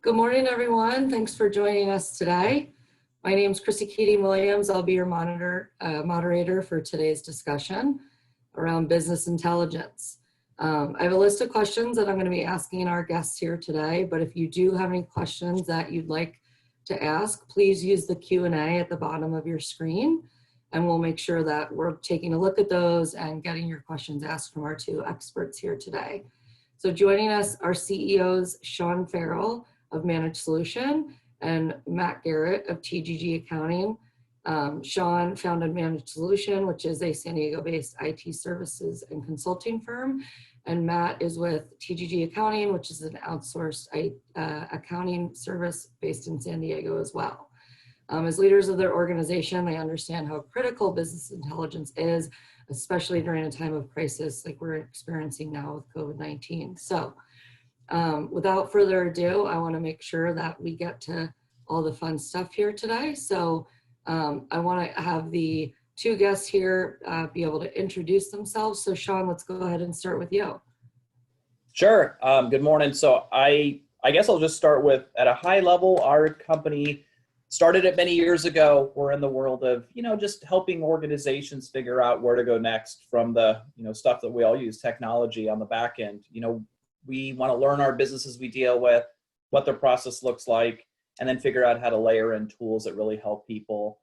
Good morning, everyone. Thanks for joining us today. My name is Christi Keating Williams. I'll be your moderator for today's discussion around business intelligence. I have a list of questions that I'm going to be asking our guests here today, but if you do have any questions that you'd like to ask, please use the Q&A at the bottom of your screen, and we'll make sure that we're taking a look at those and getting your questions asked from our two experts here today. So joining us are CEOs Sean Ferrel of Managed Solution and Matt Garrett of TGG Accounting. Sean founded Managed Solution, which is a San Diego-based IT services and consulting firm. And Matt is with TGG Accounting, which is an outsourced accounting service based in San Diego as well. As leaders of their organization, they understand how critical business intelligence is, especially during a time of crisis like we're experiencing now with COVID-19. So without further ado, I want to make sure that we get to all the fun stuff here today. So I want to have the two guests here be able to introduce themselves. So Sean, let's go ahead and start with you. Sure. Good morning. So I guess I'll just start with, at a high level, our company started it many years ago. We're in the world of, just helping organizations figure out where to go next from the, stuff that we all use, technology on the back end. We want to learn our businesses we deal with, what their process looks like, and then figure out how to layer in tools that really help people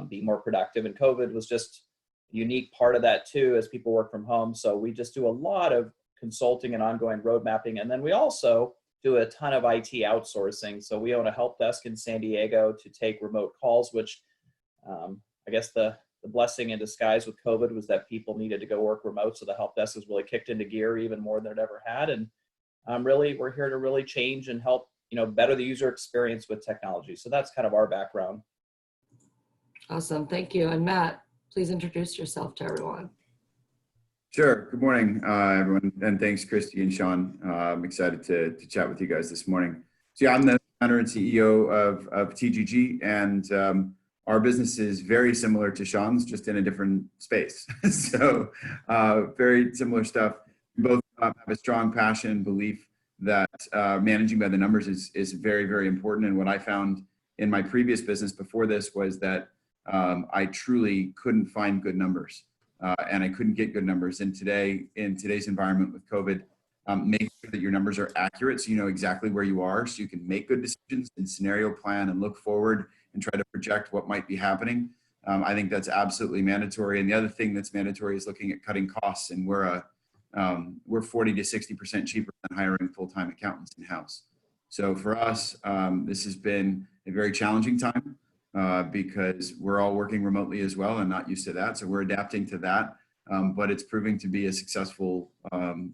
be more productive. And COVID was just a unique part of that too, as people work from home. So we just do a lot of consulting and ongoing road mapping. And then we also do a ton of IT outsourcing. So we own a help desk in San Diego to take remote calls, which I guess the blessing in disguise with COVID was that people needed to go work remote. So the help desk has really kicked into gear even more than it ever had. And we're here to really change and help, better the user experience with technology. So that's kind of our background. Awesome. Thank you. And Matt, please introduce yourself to everyone. Sure. Good morning, everyone. And thanks, Christi and Sean. I'm excited to chat with you guys this morning. So yeah, I'm the founder and CEO of TGG, and our business is very similar to Sean's, just in a different space. So very similar stuff. We both have a strong passion and belief that managing by the numbers is very, very important. And what I found in my previous business before this was that I truly couldn't find good numbers. And I couldn't get good numbers. And today, in today's environment with COVID, make sure that your numbers are accurate so you know exactly where you are, so you can make good decisions and scenario plan and look forward and try to project what might be happening. I think that's absolutely mandatory. And the other thing that's mandatory is looking at cutting costs. And we're 40 to 60% cheaper than hiring full-time accountants in-house. So for us, this has been a very challenging time. Because we're all working remotely as well and not used to that. So we're adapting to that, but it's proving to be a successful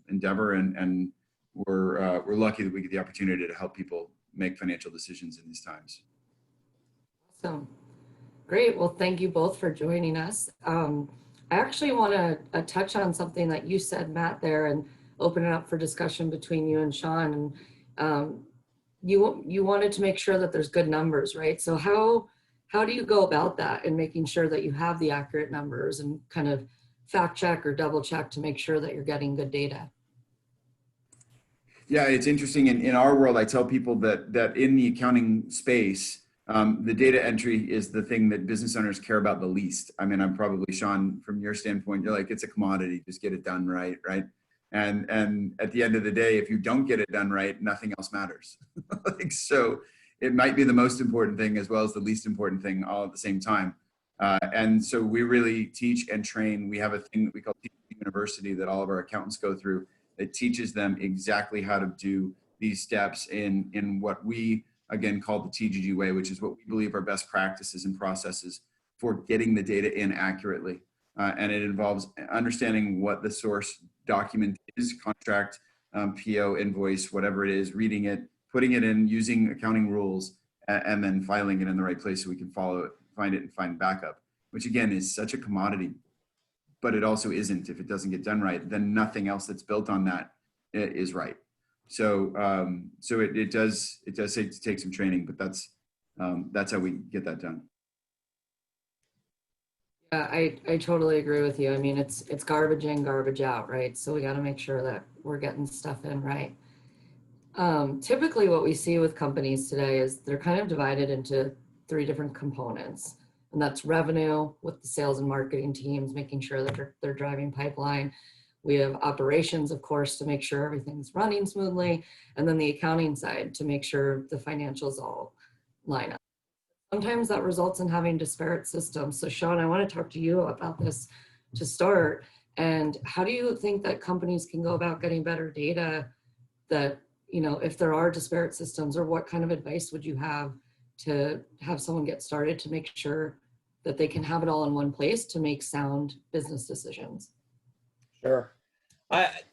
endeavor, and we're lucky that we get the opportunity to help people make financial decisions in these times. Awesome. Great. Well, thank you both for joining us. I actually want to touch on something that you said, Matt, there, and open it up for discussion between you and Sean. And you wanted to make sure that there's good numbers, right? So how do you go about that and making sure that you have the accurate numbers and kind of fact check or double check to make sure that you're getting good data? Yeah, it's interesting. In our world, I tell people that in the accounting space, the data entry is the thing that business owners care about the least. I mean, I'm probably, Sean, from your standpoint, you're like, it's a commodity, just get it done right? And at the end of the day, if you don't get it done right, nothing else matters. So it might be the most important thing as well as the least important thing all at the same time. And so we really teach and train. We have a thing that we call TGG University that all of our accountants go through that teaches them exactly how to do these steps in what we, again, call the TGG way, which is what we believe are best practices and processes for getting the data in accurately. And it involves understanding what the source document is, contract, PO, invoice, whatever it is, reading it, putting it in, using accounting rules, and then filing it in the right place so we can follow it, find it, and find backup, which again is such a commodity, but it also isn't. If it doesn't get done right, then nothing else that's built on that is right. So it does take some training, but that's how we get that done. Yeah, I totally agree with you. I mean, it's garbage in, garbage out, right? So we got to make sure that we're getting stuff in right. Typically what we see with companies today is they're kind of divided into three different components. And that's revenue with the sales and marketing teams, making sure that they're driving pipeline. We have operations, of course, to make sure everything's running smoothly. And then the accounting side to make sure the financials all line up. Sometimes that results in having disparate systems. So Sean, I want to talk to you about this to start. And how do you think that companies can go about getting better data that, you know, if there are disparate systems, or what kind of advice would you have to have someone get started to make sure that they can have it all in one place to make sound business decisions? Sure.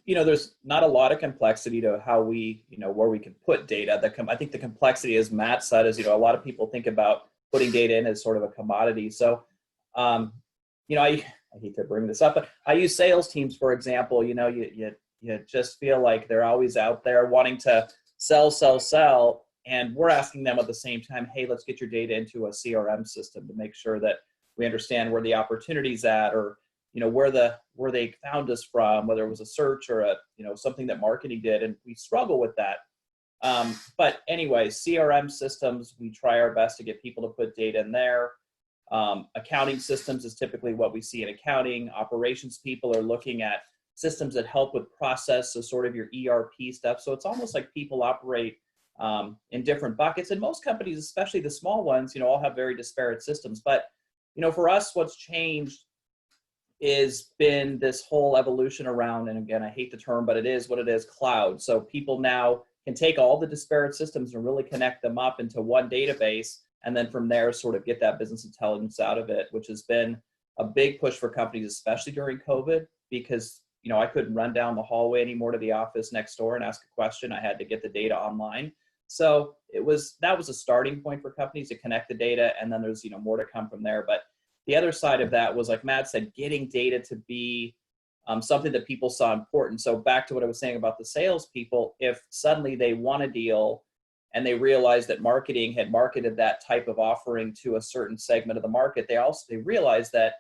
There's not a lot of complexity to how we, where we can put data. I think the complexity, as Matt said, is, a lot of people think about putting data in as sort of a commodity. So, I hate to bring this up, but I use sales teams, for example. You just feel like they're always out there wanting to sell. And we're asking them at the same time, hey, let's get your data into a CRM system to make sure that we understand where the opportunity's at, or, where they found us from, whether it was a search or something that marketing did. And we struggle with that. But anyway, CRM systems, we try our best to get people to put data in there. Accounting systems is typically what we see in accounting. Operations people are looking at systems that help with process, so sort of your ERP stuff. So it's almost like people operate in different buckets. And most companies, especially the small ones, all have very disparate systems. But, for us, what's changed is been this whole evolution around, and again, I hate the term, but it is what it is, cloud. So people now can take all the disparate systems and really connect them up into one database, and then from there sort of get that business intelligence out of it, which has been a big push for companies, especially during COVID, because I couldn't run down the hallway anymore to the office next door and ask a question. I had to get the data online. So that was a starting point for companies to connect the data, and then there's more to come from there. But the other side of that was, like Matt said, getting data to be something that people saw important. So back to what I was saying about the salespeople, if suddenly they won a deal and they realized that marketing had marketed that type of offering to a certain segment of the market, they realized that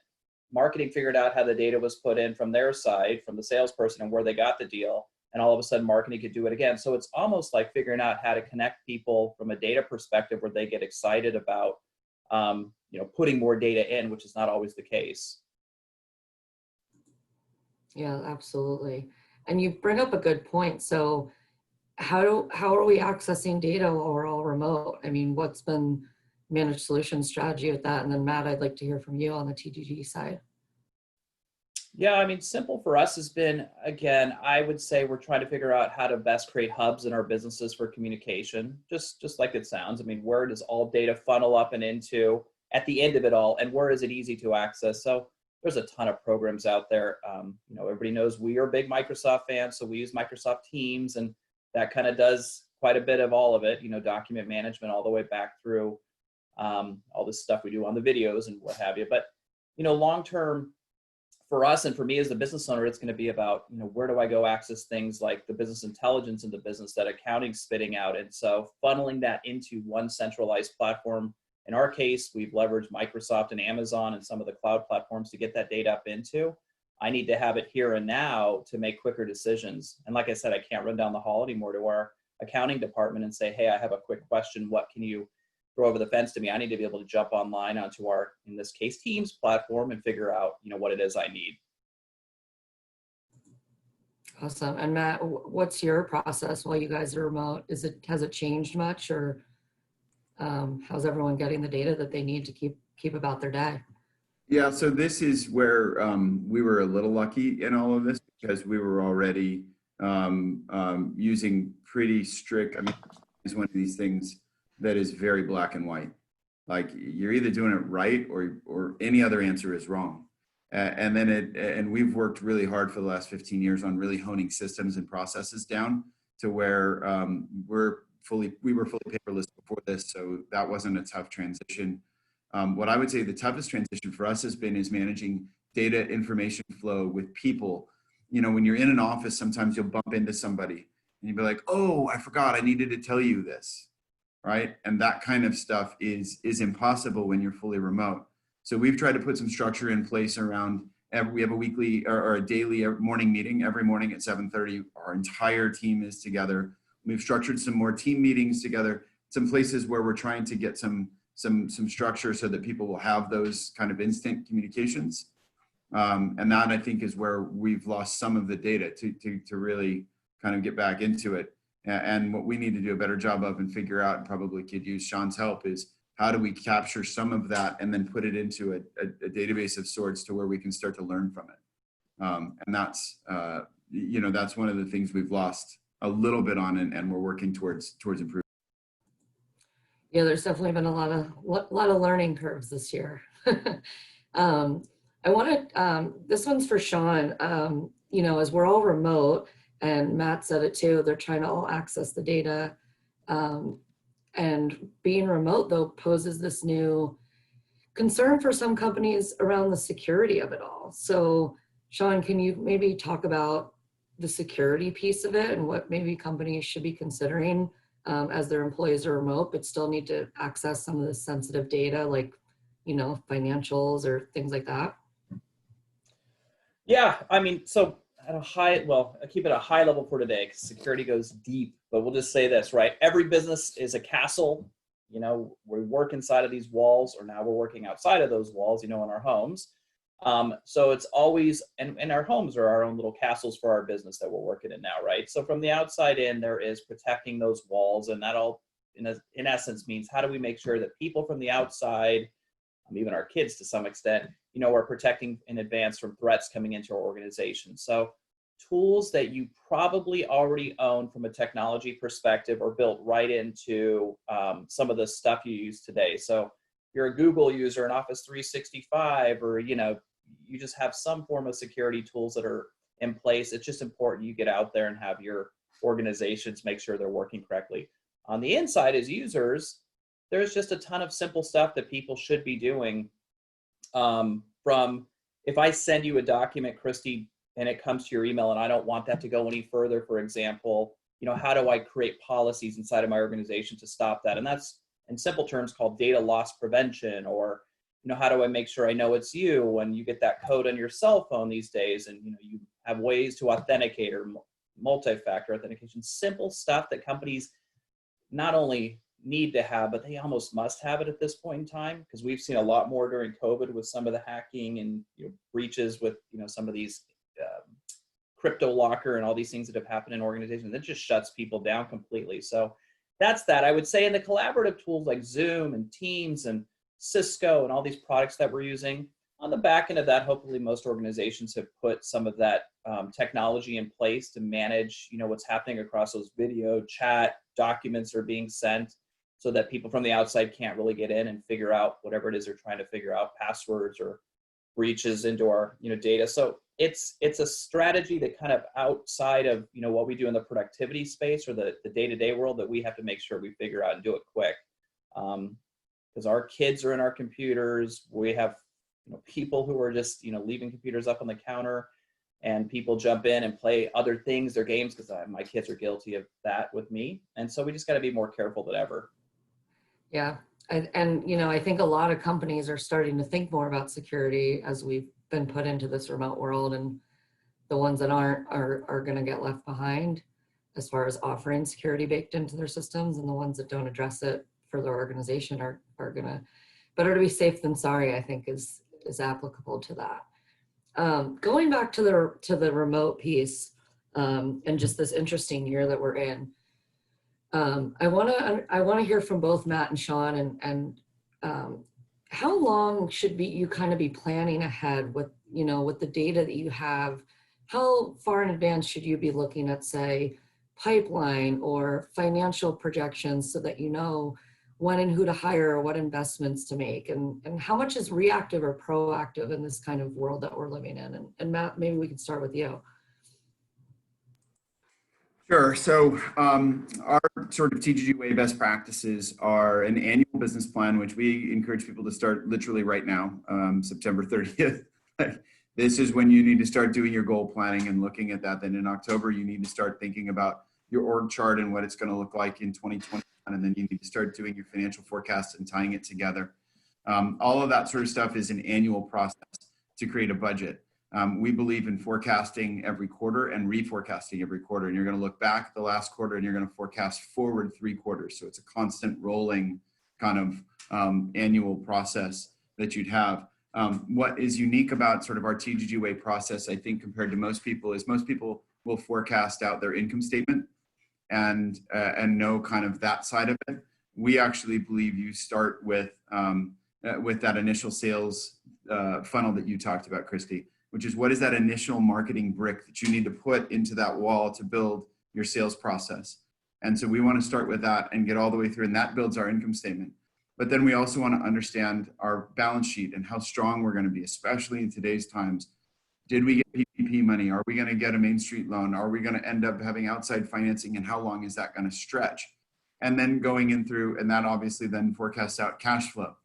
marketing figured out how the data was put in from their side, from the salesperson, and where they got the deal. And all of a sudden marketing could do it again. So it's almost like figuring out how to connect people from a data perspective where they get excited about, putting more data in, which is not always the case. Yeah, absolutely. And you bring up a good point. So how are we accessing data while we're all remote? I mean, what's been managed solution strategy with that? And then Matt, I'd like to hear from you on the TGG side. Yeah, I mean, simple for us has been, again, I would say we're trying to figure out how to best create hubs in our businesses for communication, just like it sounds. I mean, where does all data funnel up and into at the end of it all, and where is it easy to access? So there's a ton of programs out there. Everybody knows we are big Microsoft fans, so we use Microsoft Teams, and that kind of does quite a bit of all of it, document management all the way back through all this stuff we do on the videos and what have you. But, long-term, for us and for me as the business owner, it's going to be about, where do I go access things like the business intelligence in the business that accounting's spitting out. And so funneling that into one centralized platform. In our case, we've leveraged Microsoft and Amazon and some of the cloud platforms to get that data up into. I need to have it here and now to make quicker decisions. And like I said, I can't run down the hall anymore to our accounting department and say, hey, I have a quick question. What can you throw over the fence to me? I need to be able to jump online onto our, in this case, Teams platform and figure out, what it is I need. Awesome. And Matt, what's your process while you guys are remote? Has it changed much, or how's everyone getting the data that they need to keep about their day? Yeah, so this is where we were a little lucky in all of this, because we were already using pretty strict, it's one of these things that is very black and white. Like, you're either doing it right or any other answer is wrong. And we've worked really hard for the last 15 years on really honing systems and processes down to where we were fully paperless before this, so that wasn't a tough transition. What I would say the toughest transition for us is managing data information flow with people. When you're in an office, sometimes you'll bump into somebody and you'll be like, oh, I forgot, I needed to tell you this, right? And that kind of stuff is impossible when you're fully remote. So we've tried to put some structure in place around, we have a weekly or a daily morning meeting every morning at 7:30. Our entire team is together. We've structured some more team meetings together, some places where we're trying to get some structure so that people will have those kind of instant communications. And that, I think, is where we've lost some of the data to really kind of get back into it. And what we need to do a better job of and figure out, and probably could use Sean's help, is how do we capture some of that and then put it into a database of sorts to where we can start to learn from it. And that's, that's one of the things we've lost a little bit on, and we're working towards improving. Yeah, there's definitely been a lot of learning curves this year. I wanted, this one's for Sean. As we're all remote, and Matt said it too, they're trying to all access the data. And being remote, though, poses this new concern for some companies around the security of it all. So, Sean, can you maybe talk about the security piece of it and what maybe companies should be considering as their employees are remote, but still need to access some of the sensitive data, like, financials or things like that? Yeah, I mean, so at a high, well, I keep it a high level for today because security goes deep, but we'll just say this, right? Every business is a castle. We work inside of these walls, or now we're working outside of those walls, in our homes. So it's always, and our homes are our own little castles for our business that we're working in now, right? So from the outside in, there is protecting those walls, and that all, in essence, means how do we make sure that people from the outside, even our kids to some extent, are protecting in advance from threats coming into our organization. So tools that you probably already own from a technology perspective are built right into some of the stuff you use today. So if you're a Google user, an Office 365, or, you just have some form of security tools that are in place. It's just important you get out there and have your organizations make sure they're working correctly. On the inside, as users, there's just a ton of simple stuff that people should be doing. From if I send you a document, Christi, and it comes to your email and I don't want that to go any further, for example, how do I create policies inside of my organization to stop that? And that's, in simple terms, called data loss prevention. Or, how do I make sure I know it's you when you get that code on your cell phone these days, and, you have ways to authenticate or multi-factor authentication, simple stuff that companies not only need to have, but they almost must have it at this point in time, because we've seen a lot more during COVID with some of the hacking and breaches with some of these crypto locker and all these things that have happened in organizations. That just shuts people down completely. So that's that. I would say in the collaborative tools like Zoom and Teams and Cisco and all these products that we're using, on the back end of that, hopefully most organizations have put some of that technology in place to manage what's happening across those video, chat, documents are being sent, so that people from the outside can't really get in and figure out whatever it is they're trying to figure out, passwords or breaches into our data. So it's a strategy that kind of outside of what we do in the productivity space or the day-to-day world, that we have to make sure we figure out and do it quick. Because our kids are in our computers. We have people who are just leaving computers up on the counter, and people jump in and play other things, their games, because my kids are guilty of that with me. And so we just got to be more careful than ever. Yeah. I think a lot of companies are starting to think more about security as we've been put into this remote world, and the ones that aren't are going to get left behind as far as offering security baked into their systems, and the ones that don't address it for their organization are going to, better to be safe than sorry, I think is applicable to that. Going back to the remote piece, and just this interesting year that we're in, I want to hear from both Matt and Sean, and how long should you kind of be planning ahead with with the data that you have? How far in advance should you be looking at, say, pipeline or financial projections, so that when and who to hire or what investments to make, and how much is reactive or proactive in this kind of world that we're living in? And Matt, maybe we can start with you. Sure. So our sort of TGG way best practices are an annual business plan, which we encourage people to start literally right now, September 30th. This is when you need to start doing your goal planning and looking at that. Then in October, you need to start thinking about your org chart and what it's going to look like in 2021. And then you need to start doing your financial forecast and tying it together. All of that sort of stuff is an annual process to create a budget. We believe in forecasting every quarter and reforecasting every quarter. And you're going to look back at the last quarter and you're going to forecast forward 3 quarters. So it's a constant rolling kind of annual process that you'd have. What is unique about sort of our TGG way process, I think, compared to most people, is most people will forecast out their income statement and know kind of that side of it. We actually believe you start with that initial sales funnel that you talked about, Christi, which is what is that initial marketing brick that you need to put into that wall to build your sales process. And so we want to start with that and get all the way through, and that builds our income statement. But then we also want to understand our balance sheet and how strong we're going to be, especially in today's times. Did we get PPP money? Are we going to get a Main Street loan? Are we going to end up having outside financing, and how long is that going to stretch? And then going in through, and that obviously then forecasts out cash flow.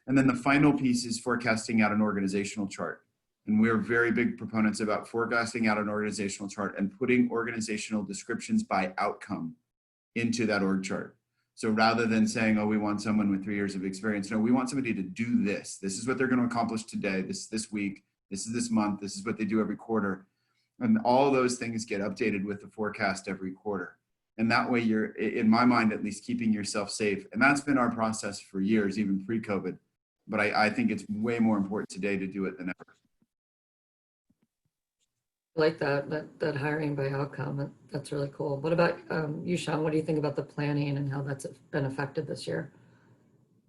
And then the final piece is forecasting out an organizational chart. And we're very big proponents about forecasting out an organizational chart and putting organizational descriptions by outcome into that org chart. So rather than saying, oh, we want someone with 3 years of experience, no, we want somebody to do this. This is what they're going to accomplish today, this week, this is this month, this is what they do every quarter. And all those things get updated with the forecast every quarter. And that way you're, in my mind, at least keeping yourself safe. And that's been our process for years, even pre-COVID. But I think it's way more important today to do it than ever. I like that hiring by outcome. That's really cool. What about you, Sean? What do you think about the planning and how that's been affected this year?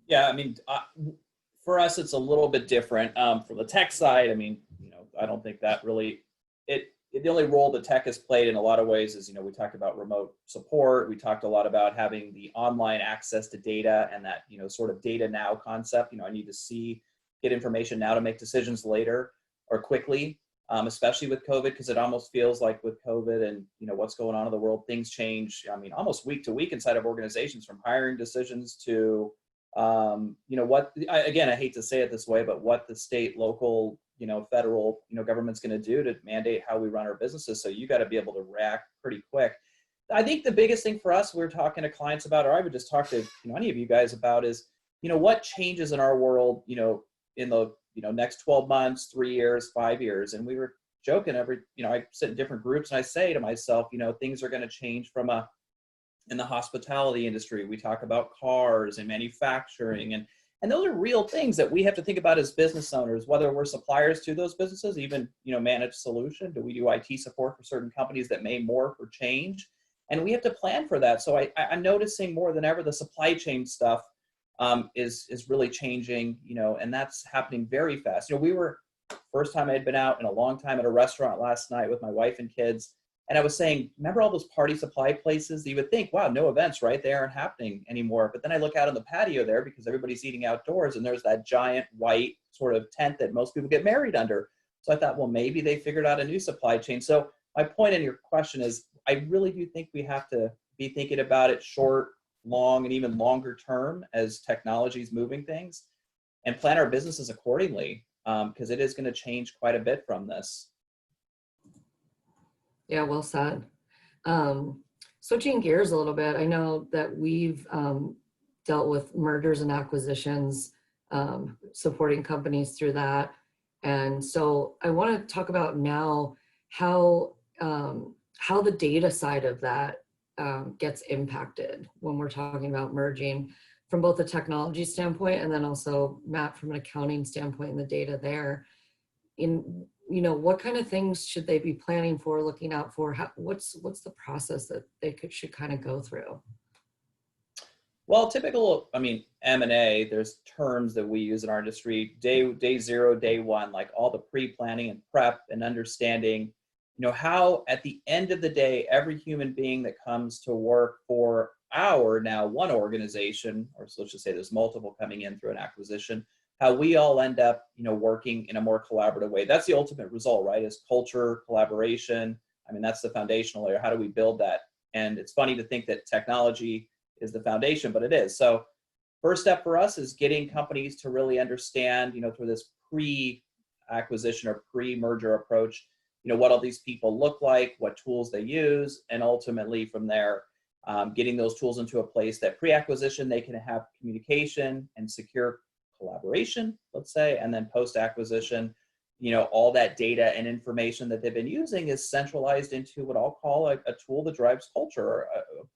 Yeah, I mean, for us, it's a little bit different. From the tech side, I mean, I don't think that really, the only role that tech has played in a lot of ways is, we talked about remote support. We talked a lot about having the online access to data and that, sort of data now concept. I need to get information now to make decisions later or quickly. Especially with COVID, because it almost feels like with COVID and what's going on in the world, things change. I mean, almost week to week inside of organizations, from hiring decisions to, I hate to say it this way, but what the state, local, federal, government's going to do to mandate how we run our businesses. So you got to be able to react pretty quick. I think the biggest thing for us, we're talking to clients about, or I would just talk to any of you guys about, is what changes in our world, in the next 12 months, 3 years, 5 years. And we were joking I sit in different groups and I say to myself, things are going to change in the hospitality industry. We talk about cars and manufacturing, and those are real things that we have to think about as business owners, whether we're suppliers to those businesses, even, managed solution. Do we do IT support for certain companies that may morph or change? And we have to plan for that. So I'm noticing more than ever, the supply chain stuff is really changing, and that's happening very fast. We were, first time I had been out in a long time, at a restaurant last night with my wife and kids. And I was saying, remember all those party supply places? You would think, wow, no events, right? They aren't happening anymore. But then I look out on the patio there, because everybody's eating outdoors, and there's that giant white sort of tent that most people get married under. So I thought, well, maybe they figured out a new supply chain. So my point in your question is, I really do think we have to be thinking about it short, long, and even longer term as technology is moving things, and plan our businesses accordingly, because it is going to change quite a bit from this. Yeah, well said. Switching gears a little bit, I know that we've dealt with mergers and acquisitions, supporting companies through that. And so I want to talk about now how the data side of that gets impacted when we're talking about merging, from both a technology standpoint and then also, Matt, from an accounting standpoint, and the data there. What kind of things should they be planning for, looking out for? What's the process that they should kind of go through? Well, typical, M&A, there's terms that we use in our industry, day zero, day one, like all the pre-planning and prep and understanding, how at the end of the day, every human being that comes to work for our now one organization, or so let's just say there's multiple coming in through an acquisition, how we all end up, working in a more collaborative way. That's the ultimate result, right? Is culture, collaboration. That's the foundational layer. How do we build that? And it's funny to think that technology is the foundation, but it is. So first step for us is getting companies to really understand, through this pre-acquisition or pre-merger approach, what all these people look like, what tools they use, and ultimately from there, getting those tools into a place that pre-acquisition, they can have communication and secure collaboration, let's say, and then post-acquisition, all that data and information that they've been using is centralized into what I'll call a tool that drives culture,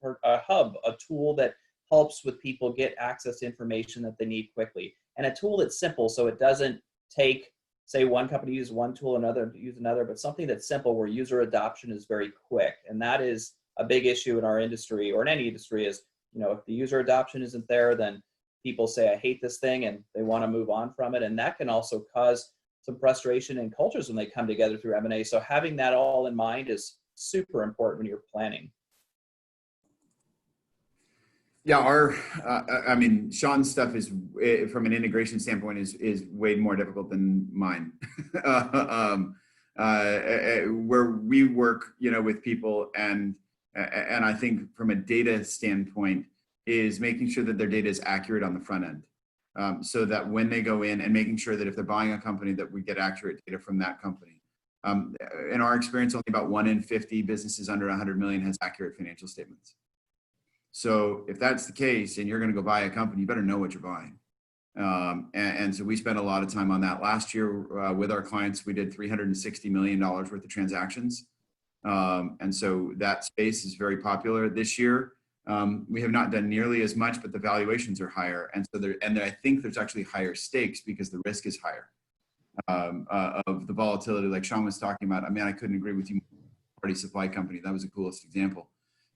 or a hub, a tool that helps with people get access to information that they need quickly, and a tool that's simple, so it doesn't take, say, one company use one tool, another use another, but something that's simple where user adoption is very quick. And that is a big issue in our industry, or in any industry, is, if the user adoption isn't there, then people say, I hate this thing, and they want to move on from it. And that can also cause some frustration in cultures when they come together through M&A. So having that all in mind is super important when you're planning. Yeah, Sean's stuff is, from an integration standpoint, is way more difficult than mine. Where we work, with people, and I think from a data standpoint, is making sure that their data is accurate on the front end. So that when they go in, and making sure that if they're buying a company, that we get accurate data from that company. In our experience, only about 1 in 50 businesses under 100 million has accurate financial statements. So if that's the case, and you're going to go buy a company, you better know what you're buying. And so we spent a lot of time on that. Last year with our clients, we did $360 million worth of transactions. And so that space is very popular. This year, we have not done nearly as much, but the valuations are higher. And so I think there's actually higher stakes because the risk is higher of the volatility, like Sean was talking about. I mean, I couldn't agree with you. Party supply company, that was the coolest example,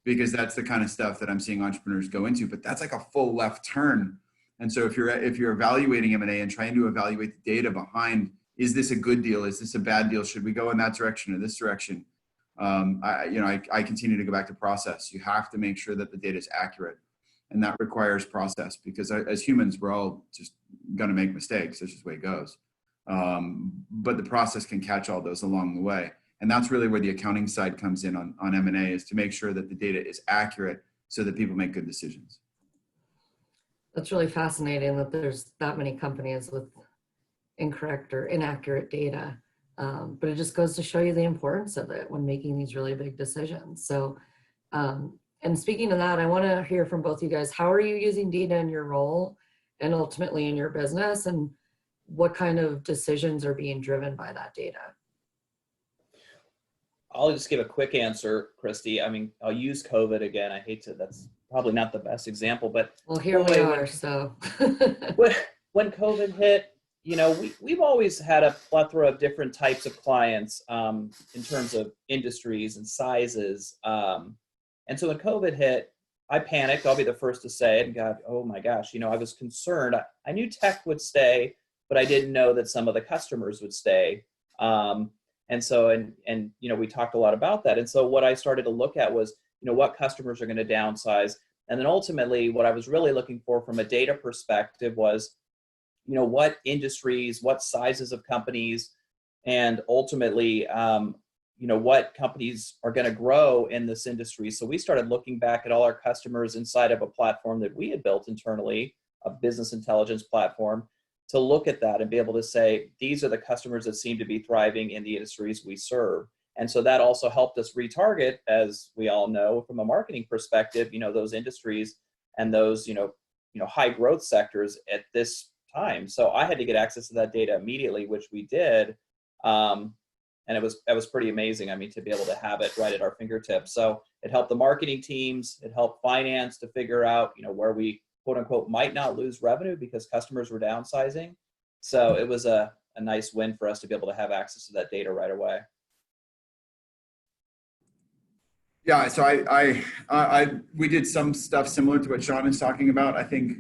because that's the kind of stuff that I'm seeing entrepreneurs go into, but that's like a full left turn. And so if you're evaluating M&A and trying to evaluate the data behind, is this a good deal? Is this a bad deal? Should we go in that direction or this direction? I continue to go back to process. You have to make sure that the data is accurate, and that requires process, because as humans, we're all just going to make mistakes. That's just the way it goes. But the process can catch all those along the way. And that's really where the accounting side comes in on M&A, is to make sure that the data is accurate so that people make good decisions. That's really fascinating that there's that many companies with incorrect or inaccurate data. But it just goes to show you the importance of it when making these really big decisions. So, and speaking of that, I want to hear from both you guys. How are you using data in your role and ultimately in your business, and what kind of decisions are being driven by that data? I'll just give a quick answer, Christy. I mean, I'll use COVID again. I hate to, that's probably not the best example, but well, here we are, so. when COVID hit, we've always had a plethora of different types of clients in terms of industries and sizes. And so when COVID hit, I panicked. I'll be the first to say it. And God, oh my gosh, I was concerned. I knew tech would stay, but I didn't know that some of the customers would stay. And so, and we talked a lot about that. And so what I started to look at was, what customers are going to downsize. And then ultimately what I was really looking for from a data perspective was, what industries, what sizes of companies, and ultimately, what companies are going to grow in this industry. So we started looking back at all our customers inside of a platform that we had built internally, a business intelligence platform, to look at that and be able to say, these are the customers that seem to be thriving in the industries we serve. And so that also helped us retarget, as we all know, from a marketing perspective, those industries and those, high growth sectors at this time. So I had to get access to that data immediately, which we did. And it was pretty amazing. I mean, to be able to have it right at our fingertips. So it helped the marketing teams, it helped finance to figure out, where we quote unquote might not lose revenue because customers were downsizing. So it was a nice win for us to be able to have access to that data right away. Yeah, so we did some stuff similar to what Sean is talking about. I think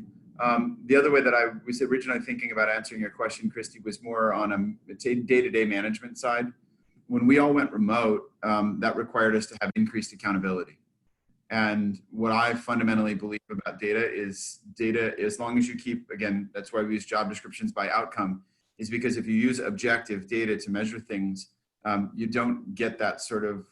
the other way that I was originally thinking about answering your question, Christy, was more on a day-to-day management side. When we all went remote, that required us to have increased accountability. And what I fundamentally believe about data, as long as you keep, again, that's why we use job descriptions by outcome, is because if you use objective data to measure things, you don't get that sort of,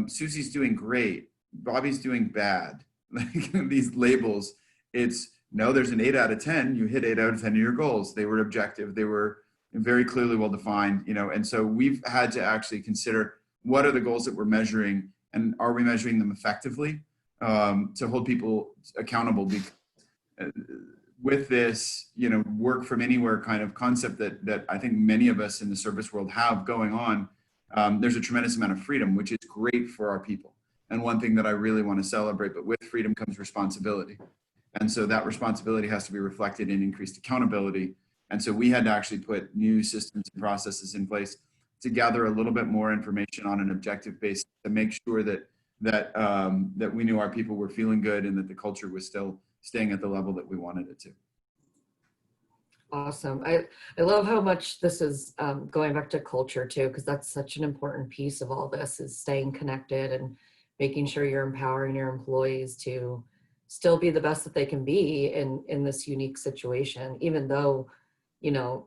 Susie's doing great, Bobby's doing bad. Like these labels, it's, no, there's an 8 out of 10, you hit 8 out of 10 of your goals. They were objective, they were very clearly well-defined, and so we've had to actually consider what are the goals that we're measuring, and are we measuring them effectively to hold people accountable? Because with this, work from anywhere kind of concept that I think many of us in the service world have going on, there's a tremendous amount of freedom, which is great for our people. And one thing that I really want to celebrate, but with freedom comes responsibility. And so that responsibility has to be reflected in increased accountability. And so we had to actually put new systems and processes in place to gather a little bit more information on an objective basis to make sure that we knew our people were feeling good and that the culture was still staying at the level that we wanted it to. Awesome. I love how much this is going back to culture too, because that's such an important piece of all this, is staying connected and making sure you're empowering your employees to still be the best that they can be in this unique situation. Even though,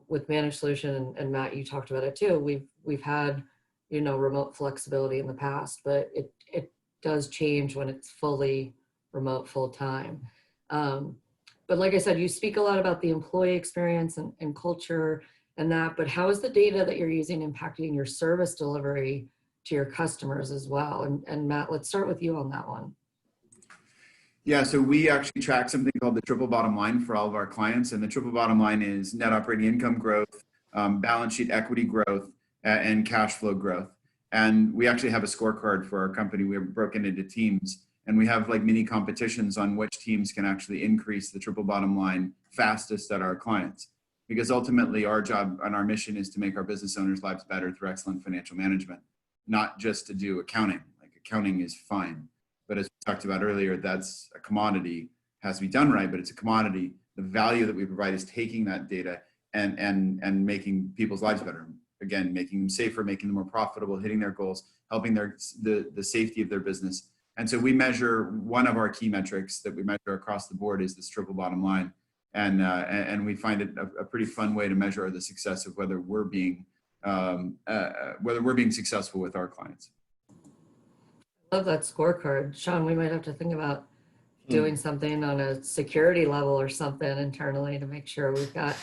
with Managed Solution, and Matt, you talked about it too, we've had, remote flexibility in the past, but it does change when it's fully remote full time. But like I said, you speak a lot about the employee experience and culture and that, but how is the data that you're using impacting your service delivery to your customers as well? And Matt, let's start with you on that one. Yeah, so we actually track something called the triple bottom line for all of our clients. And the triple bottom line is net operating income growth, balance sheet equity growth, and cash flow growth. And we actually have a scorecard for our company. We're broken into teams. And we have like mini competitions on which teams can actually increase the triple bottom line fastest at our clients. Because ultimately our job and our mission is to make our business owners' lives better through excellent financial management, not just to do accounting. Like accounting is fine. But as we talked about earlier, that's a commodity, has to be done right, but it's a commodity. The value that we provide is taking that data and making people's lives better. Again, making them safer, making them more profitable, hitting their goals, helping the safety of their business. And so we measure, one of our key metrics that we measure across the board is this triple bottom line. And we find it a pretty fun way to measure the success of whether we're being successful with our clients. I love that scorecard. Sean, we might have to think about doing something on a security level or something internally to make sure we've got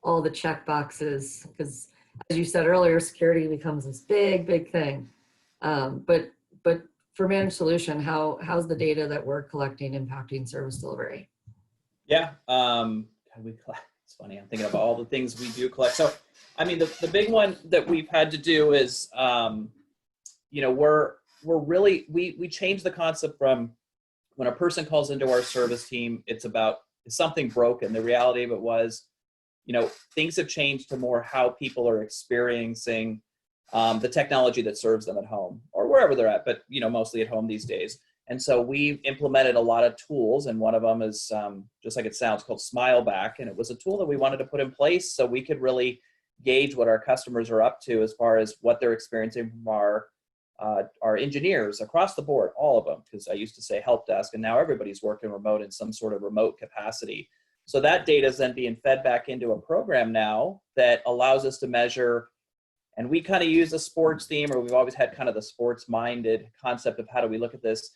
all the check boxes, because as you said earlier, security becomes this big thing. But for Managed Solution, how's the data that we're collecting impacting service delivery? Yeah, we collect. It's funny. I'm thinking of all the things we do collect. So, I mean, the big one that we've had to do is, we're really, we changed the concept from when a person calls into our service team, it's about, is something broken? The reality of it was, things have changed to more how people are experiencing the technology that serves them at home or wherever they're at, but mostly at home these days. And so we've implemented a lot of tools, and one of them is just like it sounds, called Smile Back. And it was a tool that we wanted to put in place so we could really gauge what our customers are up to as far as what they're experiencing from our engineers across the board, all of them, because I used to say help desk, and now everybody's working remote in some sort of remote capacity. So that data is then being fed back into a program now that allows us to measure. And we kind of use a sports theme, or we've always had kind of the sports-minded concept of how do we look at this?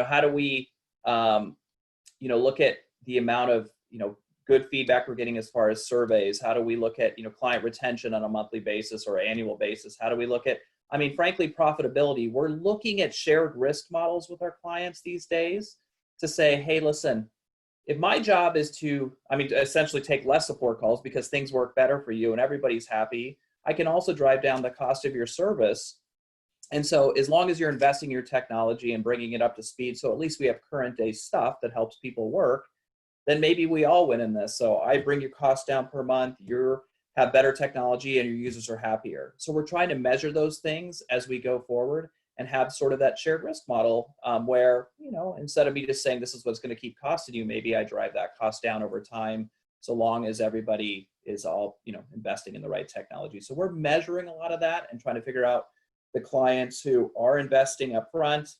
How do we, look at the amount of, good feedback we're getting as far as surveys? How do we look at, client retention on a monthly basis or annual basis? How do we look at, frankly, profitability? We're looking at shared risk models with our clients these days to say, hey, listen, if my job is to essentially take less support calls because things work better for you and everybody's happy, I can also drive down the cost of your service. And so as long as you're investing in your technology and bringing it up to speed, so at least we have current day stuff that helps people work, then maybe we all win in this. So I bring your costs down per month, you have better technology, and your users are happier. So we're trying to measure those things as we go forward and have sort of that shared risk model where, instead of me just saying this is what's going to keep costing you, maybe I drive that cost down over time, so long as everybody is all, investing in the right technology. So we're measuring a lot of that and trying to figure out the clients who are investing up front,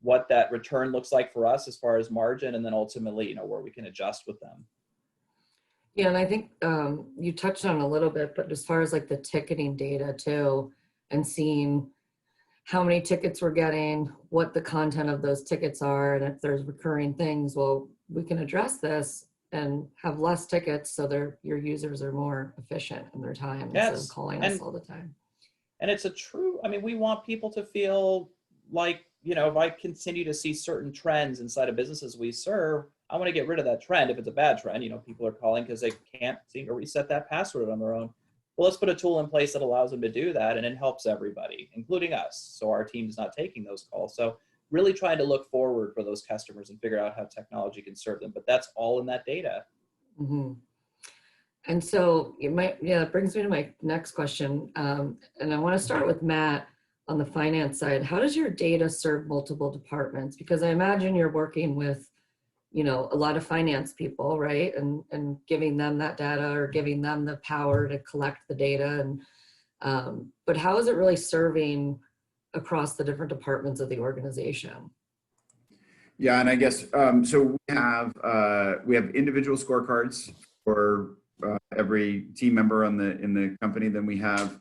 what that return looks like for us as far as margin, and then ultimately, where we can adjust with them. Yeah, and I think you touched on it a little bit, but as far as like the ticketing data too, and seeing how many tickets we're getting, what the content of those tickets are, and if there's recurring things, well, we can address this and have less tickets so your users are more efficient in their time instead of calling us all the time. And it's a true, we want people to feel like, if I continue to see certain trends inside of businesses we serve, I want to get rid of that trend. If it's a bad trend, you know, people are calling because they can't seem to reset that password on their own. Well, let's put a tool in place that allows them to do that, and it helps everybody, including us. So our team's not taking those calls. So really trying to look forward for those customers and figure out how technology can serve them. But that's all in that data. Mm-hmm. And so that brings me to my next question. And I want to start with Matt on the finance side. How does your data serve multiple departments? Because I imagine you're working with, you know, a lot of finance people, right? And giving them that data or giving them the power to collect the data. And but how is it really serving across the different departments of the organization? Yeah, and I guess so. We have individual scorecards for every team member in the company. Then we have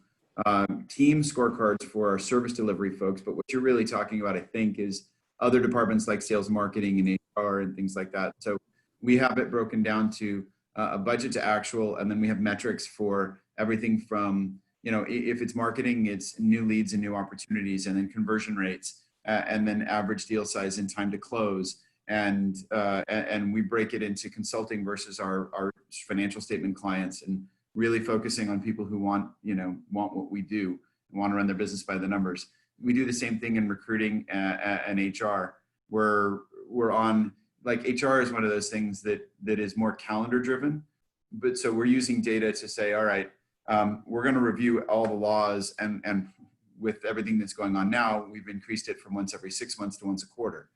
team scorecards for our service delivery folks. But what you're really talking about, I think, is other departments like sales, marketing, and HR, and things like that. So we have it broken down to a budget to actual, and then we have metrics for everything from, you know, if it's marketing, it's new leads and new opportunities, and then conversion rates, and then average deal size and time to close. And we break it into consulting versus our financial statement clients, and really focusing on people who want what we do and want to run their business by the numbers. We do the same thing in recruiting and HR. We're on, like, HR is one of those things that is more calendar driven, but so we're using data to say, all right, we're going to review all the laws, and with everything that's going on now, we've increased it from once every 6 months to once a quarter.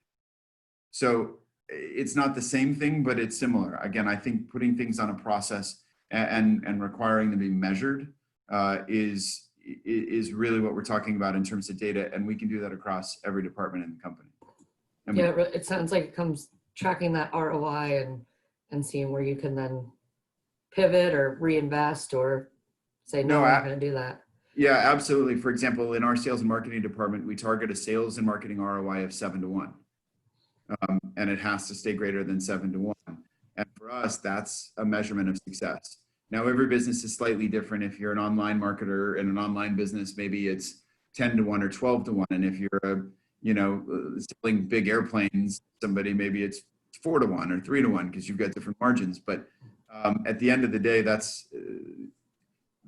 So it's not the same thing, but it's similar. Again, I think putting things on a process and requiring them to be measured is really what we're talking about in terms of data, and we can do that across every department in the company. Yeah, it sounds like it comes tracking that ROI and seeing where you can then pivot or reinvest or say, no, I'm not going to do that. Yeah, absolutely. For example, in our sales and marketing department, we target a sales and marketing ROI of 7 to 1. And it has to stay greater than 7 to 1. And for us, that's a measurement of success. Now, every business is slightly different. If you're an online marketer in an online business, maybe it's 10 to 1 or 12 to 1. And if you're selling big airplanes, somebody, maybe it's 4 to 1 or 3 to 1, because you've got different margins. But at the end of the day, that's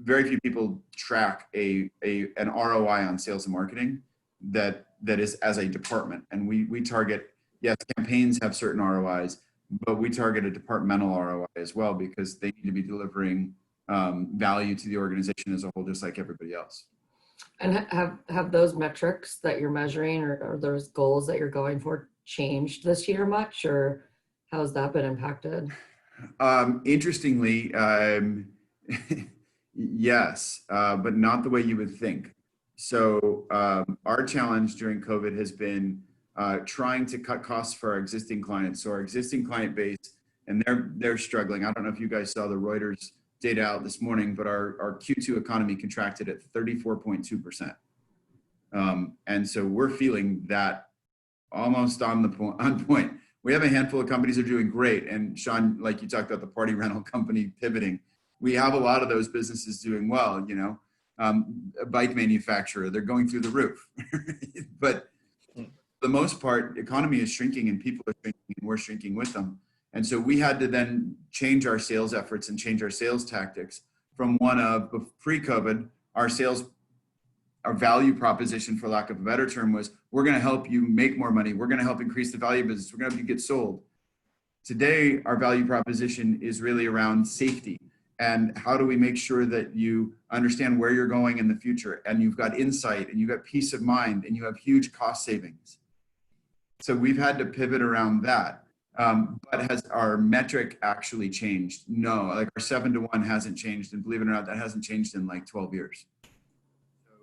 very few people track an ROI on sales and marketing that is as a department. And we target, yes, campaigns have certain ROIs, but we target a departmental ROI as well, because they need to be delivering value to the organization as a whole, just like everybody else. And have those metrics that you're measuring or those goals that you're going for changed this year much, or how has that been impacted? Interestingly, yes, but not the way you would think. So our challenge during COVID has been trying to cut costs for our existing clients. So our existing client base, and they're struggling. I don't know if you guys saw the Reuters data out this morning, but our Q2 economy contracted at 34.2%. And so we're feeling that almost on point. We have a handful of companies that are doing great. And Sean, like you talked about the party rental company pivoting, we have a lot of those businesses doing well, a bike manufacturer, they're going through the roof. But for the most part, the economy is shrinking and people are shrinking and we're shrinking with them. And so we had to then change our sales efforts and change our sales tactics from one of pre-COVID, our value proposition, for lack of a better term, was we're going to help you make more money. We're going to help increase the value of business. We're going to help you get sold. Today, our value proposition is really around safety. And how do we make sure that you understand where you're going in the future, and you've got insight and you've got peace of mind and you have huge cost savings. So we've had to pivot around that. But has our metric actually changed? No, like our 7 to 1 hasn't changed. And believe it or not, that hasn't changed in like 12 years.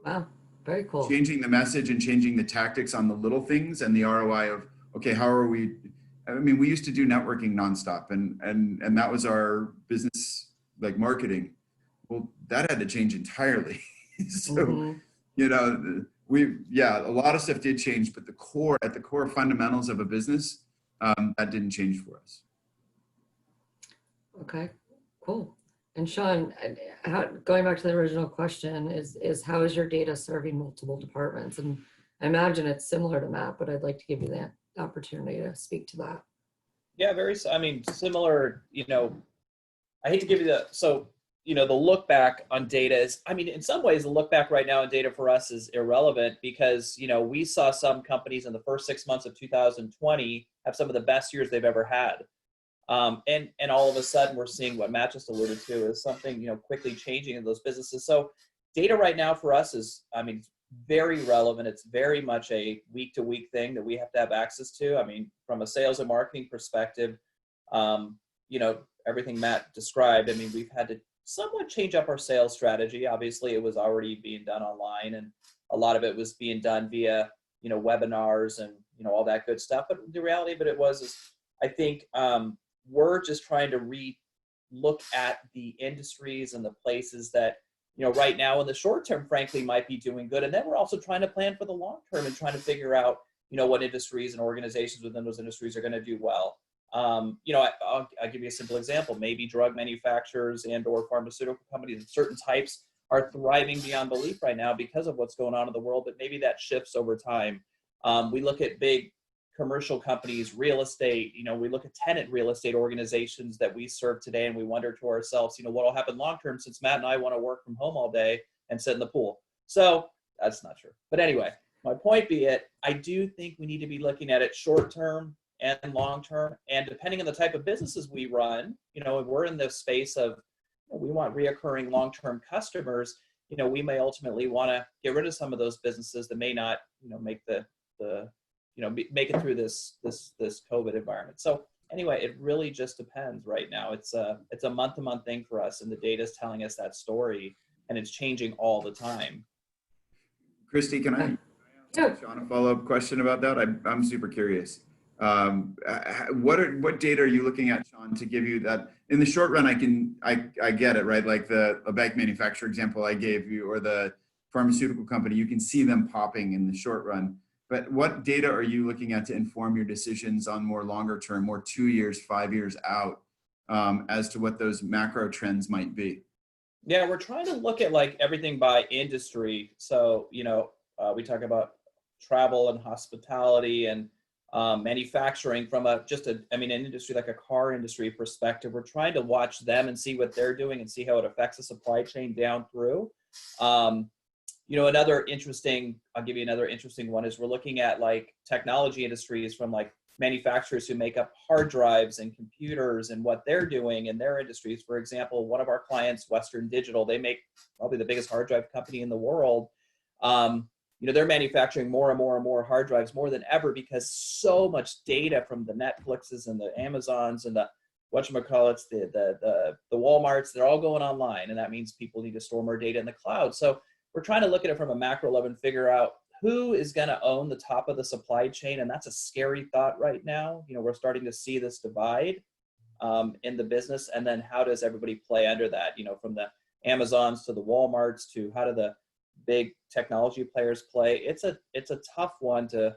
Wow, very cool. Changing the message and changing the tactics on the little things and the ROI of, okay, how are we? I mean, we used to do networking nonstop, and that was our business, like marketing. Well, that had to change entirely. So, a lot of stuff did change, but at the core fundamentals of a business, that didn't change for us. Okay, cool. And Sean, going back to the original question, is how is your data serving multiple departments? And I imagine it's similar to Matt, but I'd like to give you that opportunity to speak to that. Yeah, I mean, similar, I hate to give you the look back on data is, I mean, in some ways, the look back right now on data for us is irrelevant because, we saw some companies in the first 6 months of 2020 have some of the best years they've ever had. And all of a sudden we're seeing what Matt just alluded to is something, quickly changing in those businesses. So data right now for us is, I mean, very relevant. It's very much a week to week thing that we have to have access to. I mean, from a sales and marketing perspective, everything Matt described, I mean, we've had to somewhat change up our sales strategy. Obviously it was already being done online and a lot of it was being done via, webinars and, all that good stuff. But the reality of it is I think, we're just trying to look at the industries and the places that, right now in the short term, frankly, might be doing good. And then we're also trying to plan for the long term and trying to figure out, what industries and organizations within those industries are going to do well. I'll give you a simple example. Maybe drug manufacturers and or pharmaceutical companies of certain types are thriving beyond belief right now because of what's going on in the world, but maybe that shifts over time. We look at big commercial companies, real estate, we look at tenant real estate organizations that we serve today and we wonder to ourselves, what will happen long term since Matt and I want to work from home all day and sit in the pool. So that's not true. But anyway, my point be it, I do think we need to be looking at it short term and long term. And depending on the type of businesses we run, if we're in the space of, we want reoccurring long-term customers, we may ultimately want to get rid of some of those businesses that may not, make make it through this COVID environment. So anyway, it really just depends right now. It's a month-to-month thing for us, and the data is telling us that story, and it's changing all the time. Christi, can I ask Sean a follow-up question about that? I'm super curious. What data are you looking at, Sean, to give you that in the short run? I get it, right? Like a bike manufacturer example I gave you, or the pharmaceutical company, you can see them popping in the short run. But what data are you looking at to inform your decisions on more longer term, more 2 years, 5 years out, as to what those macro trends might be? Yeah, we're trying to look at like everything by industry. So, we talk about travel and hospitality and manufacturing from an industry like a car industry perspective. We're trying to watch them and see what they're doing and see how it affects the supply chain down through. I'll give you another interesting one is we're looking at like technology industries from like manufacturers who make up hard drives and computers and what they're doing in their industries. For example, one of our clients, Western Digital, they make probably the biggest hard drive company in the world. They're manufacturing more and more and more hard drives more than ever because so much data from the Netflixes and the Amazons and the whatchamacallits, the Walmarts, they're all going online. And that means people need to store more data in the cloud. So we're trying to look at it from a macro level and figure out who is going to own the top of the supply chain. And that's a scary thought right now. We're starting to see this divide in the business. And then how does everybody play under that? From the Amazons to the Walmarts to how do the big technology players play? It's a tough one to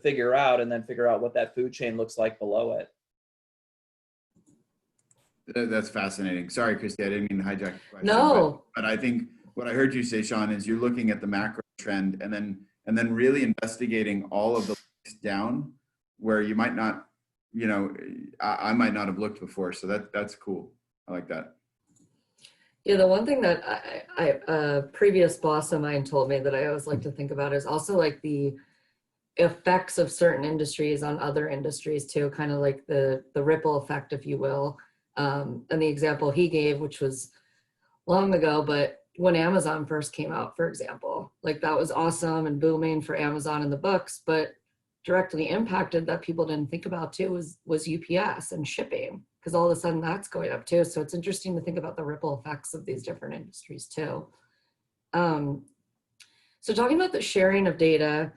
figure out, and then figure out what that food chain looks like below it. That's fascinating. Sorry, Christi, I didn't mean to hijack the question. No. But I think what I heard you say, Sean, is you're looking at the macro trend and then really investigating all of the links down where you might not, I might not have looked before. So that's cool. I like that. Yeah, the one thing that a previous boss of mine told me that I always like to think about is also like the effects of certain industries on other industries too, kind of like the ripple effect, if you will. And the example he gave, which was long ago, but when Amazon first came out, for example, like that was awesome and booming for Amazon in the books, but directly impacted that people didn't think about too was UPS and shipping, because all of a sudden that's going up too. So it's interesting to think about the ripple effects of these different industries too. So talking about the sharing of data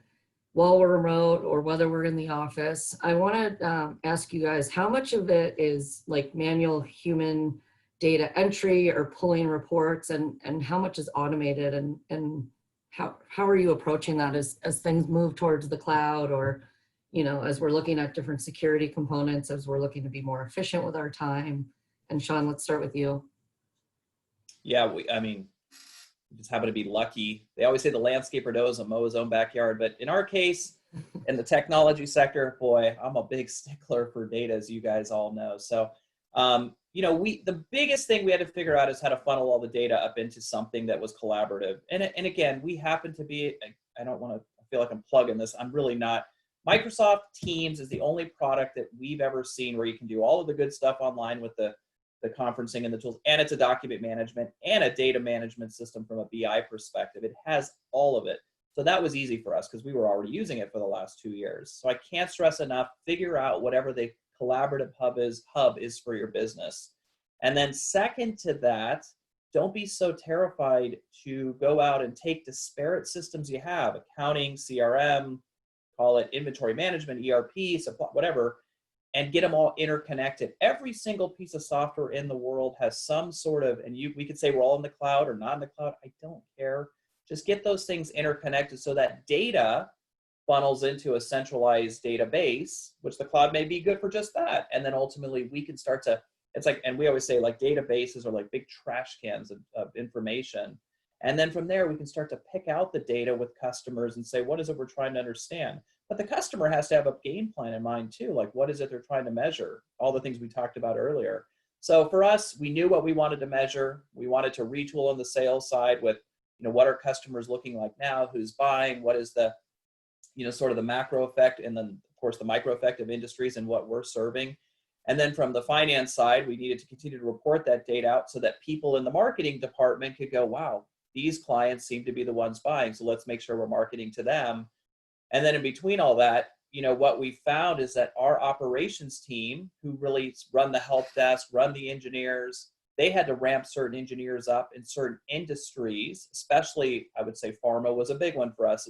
while we're remote or whether we're in the office, I want to ask you guys, how much of it is like manual human data entry or pulling reports, and how much is automated, and how are you approaching that as things move towards the cloud, or as we're looking at different security components, as we're looking to be more efficient with our time? And Sean, let's start with you. Yeah, we just happen to be lucky. They always say the landscaper knows and mow his own backyard, but in our case, in the technology sector, boy, I'm a big stickler for data, as you guys all know. So, the biggest thing we had to figure out is how to funnel all the data up into something that was collaborative. And again, we happen to be, I don't want to feel like I'm plugging this. I'm really not. Microsoft Teams is the only product that we've ever seen where you can do all of the good stuff online with the conferencing and the tools, and it's a document management and a data management system from a BI perspective. It has all of it. So that was easy for us because we were already using it for the last 2 years. So I can't stress enough, figure out whatever the collaborative hub is for your business. And then second to that, don't be so terrified to go out and take disparate systems you have, accounting, CRM, call it inventory management, ERP, supply, whatever, and get them all interconnected. Every single piece of software in the world has some sort of, and we could say we're all in the cloud or not in the cloud, I don't care. Just get those things interconnected so that data funnels into a centralized database, which the cloud may be good for just that. And then ultimately we can start to, it's like, and we always say like databases are like big trash cans of information. And then from there, we can start to pick out the data with customers and say, what is it we're trying to understand? But the customer has to have a game plan in mind too. Like, what is it they're trying to measure? All the things we talked about earlier. So for us, we knew what we wanted to measure. We wanted to retool on the sales side with, what are customers looking like now? Who's buying? What is the, sort of the macro effect, and then of course the micro effect of industries and what we're serving. And then from the finance side, we needed to continue to report that data out so that people in the marketing department could go, wow, these clients seem to be the ones buying. So let's make sure we're marketing to them. And then in between all that, what we found is that our operations team, who really run the help desk, run the engineers, they had to ramp certain engineers up in certain industries, especially I would say pharma was a big one for us,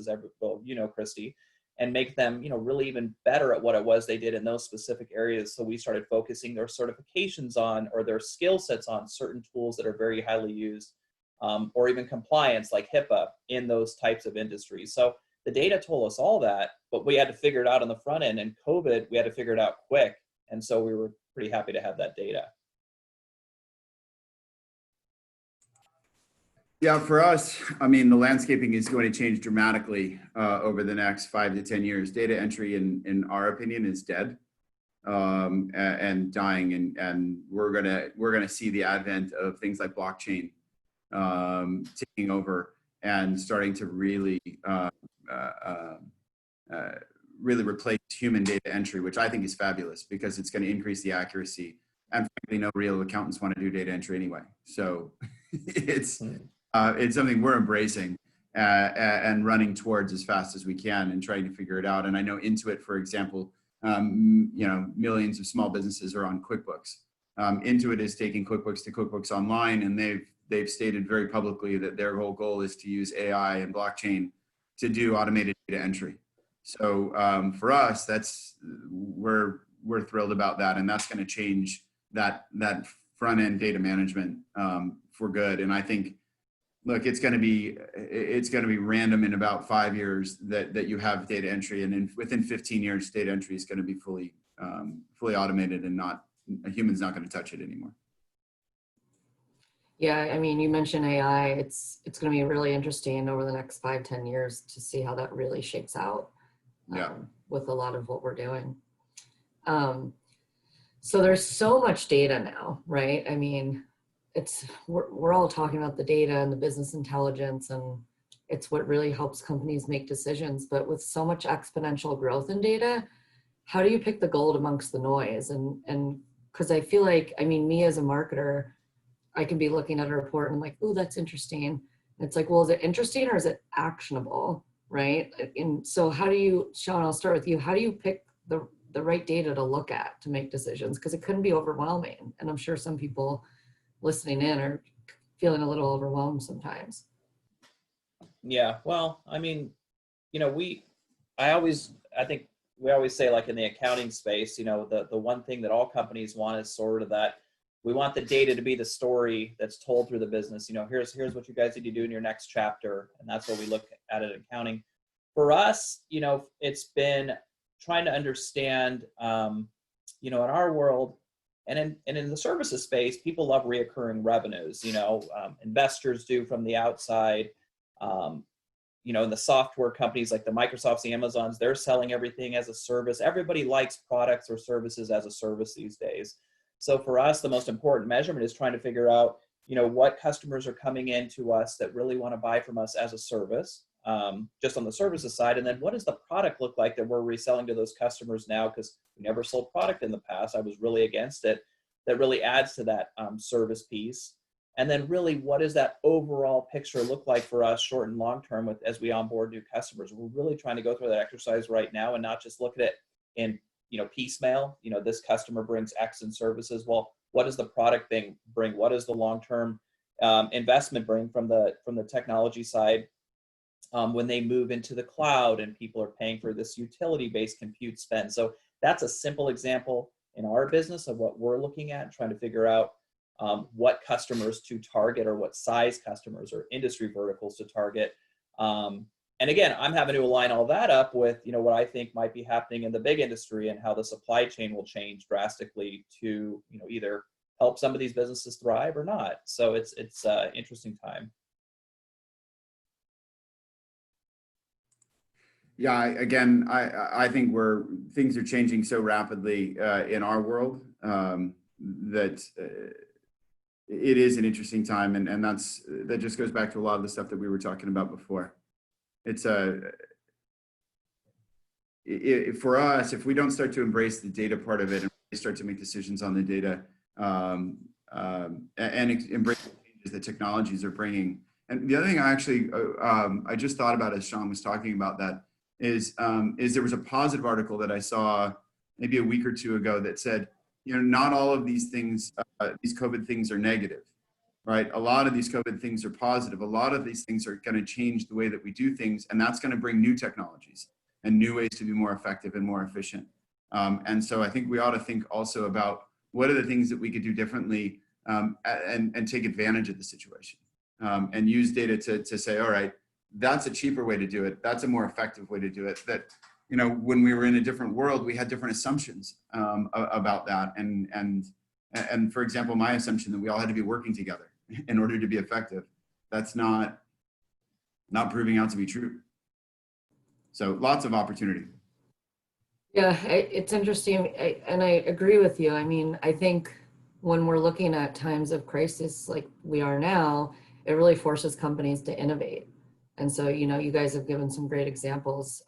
Christi, and make them, really even better at what it was they did in those specific areas. So we started focusing their certifications on, or their skill sets on certain tools that are very highly used, or even compliance like HIPAA in those types of industries. So the data told us all that, but we had to figure it out on the front end. And COVID, we had to figure it out quick. And so we were pretty happy to have that data. Yeah, for us, I mean, the landscaping is going to change dramatically over the next 5 to 10 years. Data entry, in our opinion, is dead and dying, and we're gonna see the advent of things like blockchain taking over and starting to really really replace human data entry, which I think is fabulous because it's going to increase the accuracy. And frankly, no real accountants want to do data entry anyway. So it's something we're embracing and running towards as fast as we can and trying to figure it out. And I know Intuit, for example, millions of small businesses are on QuickBooks. Intuit is taking QuickBooks to QuickBooks Online, and they've stated very publicly that their whole goal is to use AI and blockchain to do automated data entry. So for us, we're thrilled about that, and that's going to change that front end data management for good. And I think, look, it's going to be random in about 5 years that you have data entry, and within 15 years, data entry is going to be fully automated, and a human's not going to touch it anymore. Yeah, I mean, you mentioned AI. It's going to be really interesting over the next 5-10 years to see how that really shakes out. With a lot of what we're doing. So there's so much data now, right? I mean, we're all talking about the data and the business intelligence, and it's what really helps companies make decisions. But with so much exponential growth in data, how do you pick the gold amongst the noise? And because I feel like, I mean, me as a marketer, I can be looking at a report and I'm like, oh, that's interesting. And it's like, well, is it interesting or is it actionable? Right? And so how do you, Sean, I'll start with you. How do you pick the right data to look at to make decisions? Because it couldn't be overwhelming. And I'm sure some people listening in are feeling a little overwhelmed sometimes. Yeah, well, I mean, I think we always say, like in the accounting space, the one thing that all companies want is sort of that we want the data to be the story that's told through the business. Here's what you guys need to do in your next chapter. And that's what we look at accounting. For us, it's been trying to understand, in our world and in the services space, people love reoccurring revenues, investors do from the outside. you know, in the software companies like the Microsofts, the Amazons, they're selling everything as a service. Everybody likes products or services as a service these days. So for us, the most important measurement is trying to figure out, you know, what customers are coming in to us that really want to buy from us as a service, just on the services side. And then what does the product look like that we're reselling to those customers now? Because we never sold product in the past. I was really against it. That really adds to that service piece. And then really, what does that overall picture look like for us short and long term with as we onboard new customers? We're really trying to go through that exercise right now and not just look at it in, you know, piecemeal. You know, this customer brings X in services. Well, what does the product thing bring? What does the long-term investment bring from the technology side when they move into the cloud and people are paying for this utility-based compute spend? So that's a simple example in our business of what we're looking at, trying to figure out what customers to target or what size customers or industry verticals to target. And again, I'm having to align all that up with, you know, what I think might be happening in the big industry and how the supply chain will change drastically to, you know, either help some of these businesses thrive or not. So it's interesting time. Yeah, again, I think things are changing so rapidly in our world that it is an interesting time, and that just goes back to a lot of the stuff that we were talking about before. It's for us, if we don't start to embrace the data part of it and really start to make decisions on the data and embrace the changes that technologies are bringing. And the other thing I just thought about as Sean was talking about that is there was a positive article that I saw maybe a week or two ago that said, you know, not all of these things, these COVID things are negative, right? A lot of these COVID things are positive. A lot of these things are going to change the way that we do things, and that's going to bring new technologies and new ways to be more effective and more efficient. And so I think we ought to think also about what are the things that we could do differently and take advantage of the situation and use data to say, all right, that's a cheaper way to do it. That's a more effective way to do it. That, you know, when we were in a different world, we had different assumptions about that. And for example, my assumption that we all had to be working together in order to be effective, that's not proving out to be true. So lots of opportunity. Yeah, it's interesting. And I agree with you. I mean, I think when we're looking at times of crisis like we are now, it really forces companies to innovate. And so, you know, you guys have given some great examples.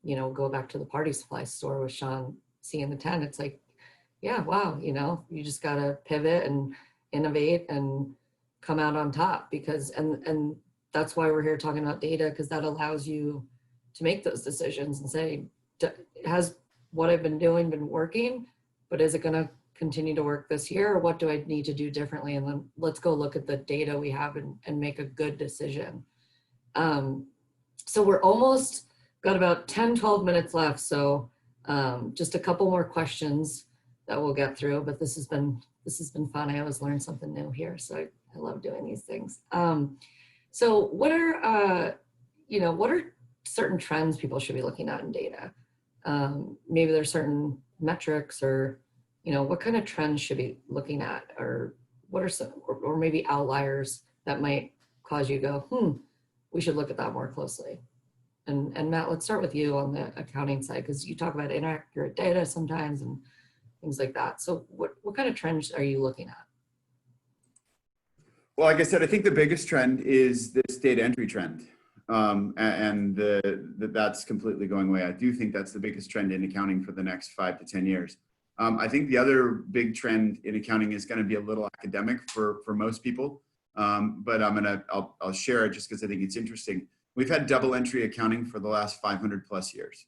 You know, go back to the party supply store with Sean seeing the 10. It's like, yeah, wow, you know, you just got to pivot and innovate and come out on top because, and that's why we're here talking about data, because that allows you to make those decisions and say, has what I've been doing been working, but is it going to continue to work this year, or what do I need to do differently? And then let's go look at the data we have and make a good decision. So we're almost got about 10, 12 minutes left. So just a couple more questions that we'll get through, but this has been fun. I always learn something new here. So I love doing these things. So what are certain trends people should be looking at in data? Maybe there's certain metrics or, you know, what kind of trends should be looking at, or what are some, or maybe outliers that might cause you to go, we should look at that more closely. And Matt, let's start with you on the accounting side, because you talk about inaccurate data sometimes and things like that. So what kind of trends are you looking at? Well, like I said, I think the biggest trend is this data entry trend. And that's completely going away. I do think that's the biggest trend in accounting for the next 5 to 10 years. I think the other big trend in accounting is going to be a little academic for most people. But I'll share it just because I think it's interesting. We've had double entry accounting for the last 500 plus years.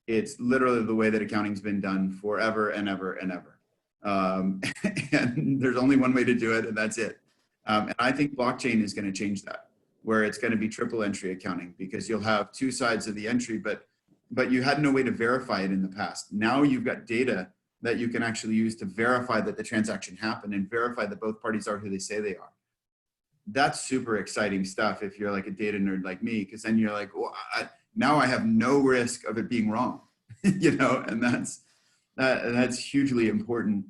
It's literally the way that accounting's been done forever and ever and ever. And there's only one way to do it, and that's it. And I think blockchain is going to change that, where it's going to be triple entry accounting, because you'll have two sides of the entry, but you had no way to verify it in the past. Now you've got data that you can actually use to verify that the transaction happened and verify that both parties are who they say they are. That's super exciting stuff if you're like a data nerd like me, because then you're like, well, now I have no risk of it being wrong, you know, and that's hugely important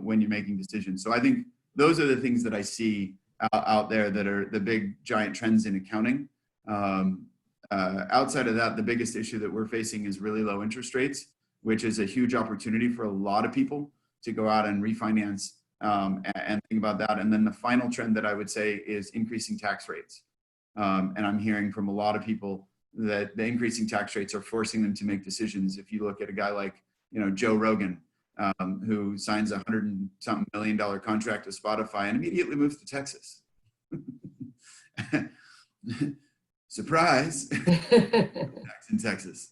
when you're making decisions. So I think those are the things that I see out there that are the big giant trends in accounting. outside of that, the biggest issue that we're facing is really low interest rates, which is a huge opportunity for a lot of people to go out and refinance and think about that. And then the final trend that I would say is increasing tax rates. And I'm hearing from a lot of people that the increasing tax rates are forcing them to make decisions. If you look at a guy like, Joe Rogan, who signs $100-something million contract with Spotify and immediately moves to Texas. Surprise. Tax in Texas.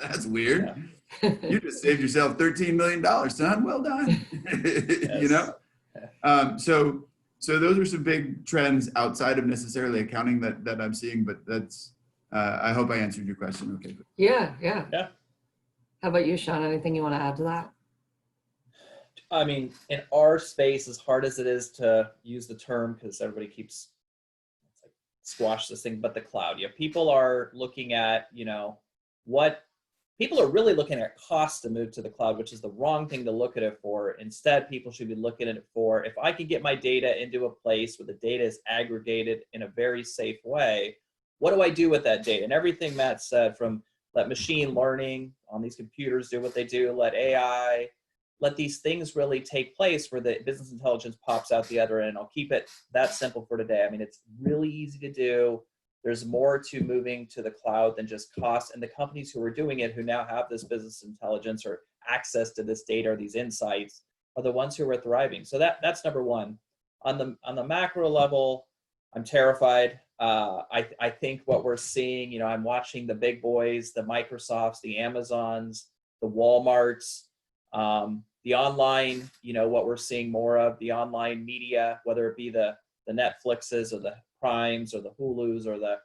That's weird. Yeah. You just saved yourself $13 million, son. Well done. Yes. So those are some big trends outside of necessarily accounting that I'm seeing, but that's, I hope I answered your question. Okay. Yeah. Yeah. How about you, Sean? Anything you want to add to that? I mean, in our space, as hard as it is to use the term, because everybody keeps squash this thing, but the cloud. Yeah, people are looking at, what people are really looking at costs to move to the cloud, which is the wrong thing to look at it for. Instead, people should be looking at it for, if I can get my data into a place where the data is aggregated in a very safe way, what do I do with that data? And everything Matt said, from let machine learning on these computers do what they do, let AI, let these things really take place where the business intelligence pops out the other end. I'll keep it that simple for today. I mean, it's really easy to do. There's more to moving to the cloud than just cost. And the companies who are doing it, who now have this business intelligence or access to this data or these insights, are the ones who are thriving. So that's number one. On the macro level, I'm terrified. I think what we're seeing, I'm watching the big boys, the Microsofts, the Amazons, the Walmarts, the online, what we're seeing more of, the online media, whether it be the Netflixes or the Primes or the Hulus or the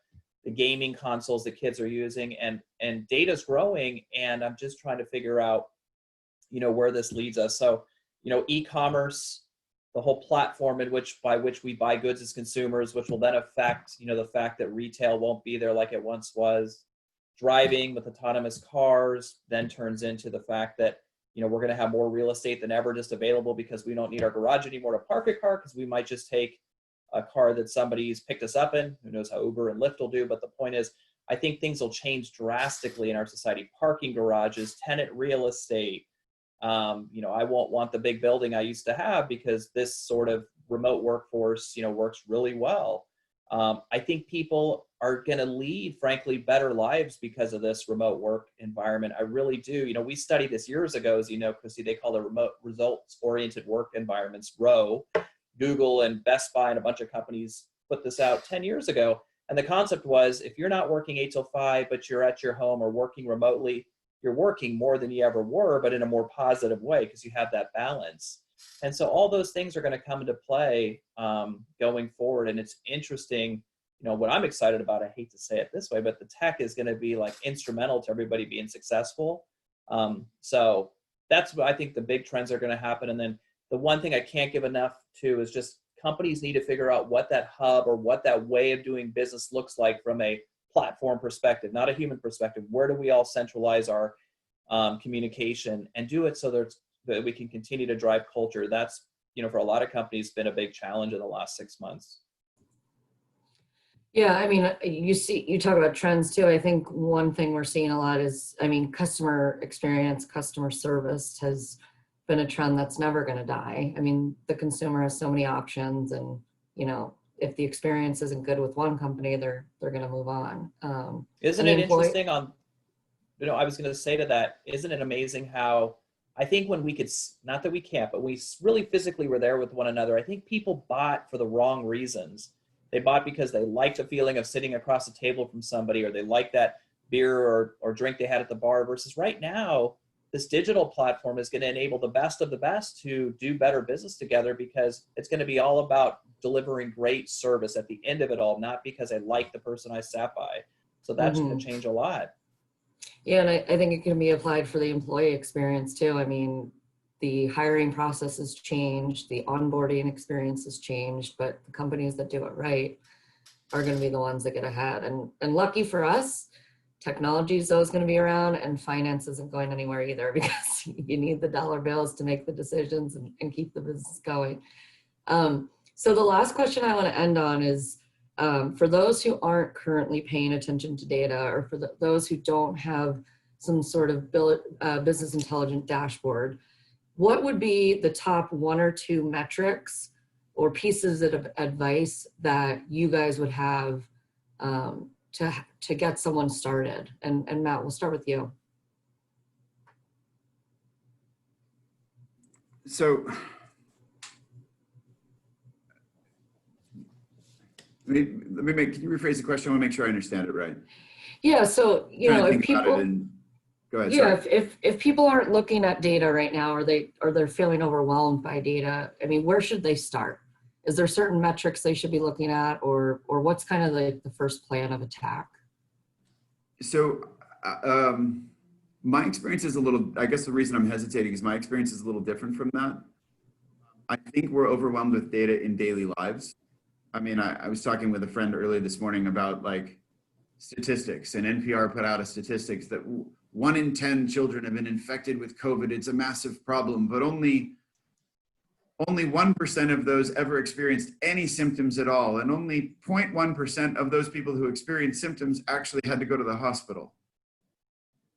gaming consoles that kids are using, and data's growing, and I'm just trying to figure out, where this leads us. So, e-commerce, the whole platform by which we buy goods as consumers, which will then affect, the fact that retail won't be there like it once was. Driving with autonomous cars then turns into the fact that, we're going to have more real estate than ever just available because we don't need our garage anymore to park a car, because we might just take a car that somebody's picked us up in. Who knows how Uber and Lyft will do. But the point is, I think things will change drastically in our society. Parking garages, tenant real estate. I won't want the big building I used to have because this sort of remote workforce, works really well. I think people are going to lead, frankly, better lives because of this remote work environment. I really do. We studied this years ago, as you know, Christi, they call it remote results-oriented work environments, ROW. Google and Best Buy and a bunch of companies put this out 10 years ago. And the concept was, if you're not working 8 till 5, but you're at your home or working remotely, you're working more than you ever were, but in a more positive way because you have that balance. And so all those things are going to come into play going forward. And it's interesting, what I'm excited about, I hate to say it this way, but the tech is going to be like instrumental to everybody being successful. So that's what I think the big trends are going to happen. And then the one thing I can't give enough to is just companies need to figure out what that hub or what that way of doing business looks like from a platform perspective, not a human perspective. Where do we all centralize our communication and do it so that we can continue to drive culture? That's, for a lot of companies, been a big challenge in the last 6 months. Yeah, I mean, you talk about trends too. I think one thing we're seeing a lot is, customer experience, customer service has been a trend that's never going to die. I mean, the consumer has so many options, and if the experience isn't good with one company, they're going to move on. Isn't it interesting I was going to say to that, isn't it amazing how I think when we could, not that we can't, but we really physically were there with one another, I think people bought for the wrong reasons. They bought because they liked the feeling of sitting across the table from somebody, or they liked that beer or drink they had at the bar, versus right now, this digital platform is going to enable the best of the best to do better business together, because it's going to be all about delivering great service at the end of it all, not because I like the person I sat by. So that's going to change a lot. Yeah, and I think it can be applied for the employee experience too. I mean, the hiring process has changed, the onboarding experience has changed, but the companies that do it right are going to be the ones that get ahead. And lucky for us, technology is always going to be around, and finance isn't going anywhere either, because you need the dollar bills to make the decisions and keep the business going. So the last question I want to end on is, For those who aren't currently paying attention to data, or for those who don't have some sort of business intelligence dashboard, what would be the top 1 or 2 metrics or pieces of advice that you guys would have to get someone started? And Matt, we'll start with you. So can you rephrase the question? I want to make sure I understand it right. Yeah, so, you know, if people, go ahead. yeah, Sorry. if people aren't looking at data right now, or they're feeling overwhelmed by data, I mean, where should they start? Is there certain metrics they should be looking at, or what's kind of like the first plan of attack? So my experience is a little, I guess the reason I'm hesitating is my experience is a little different from that. I think we're overwhelmed with data in daily lives. I mean, I was talking with a friend earlier this morning about like statistics, and NPR put out a statistics that 1 in 10 children have been infected with COVID. It's a massive problem, but only 1% of those ever experienced any symptoms at all. And only 0.1% of those people who experienced symptoms actually had to go to the hospital.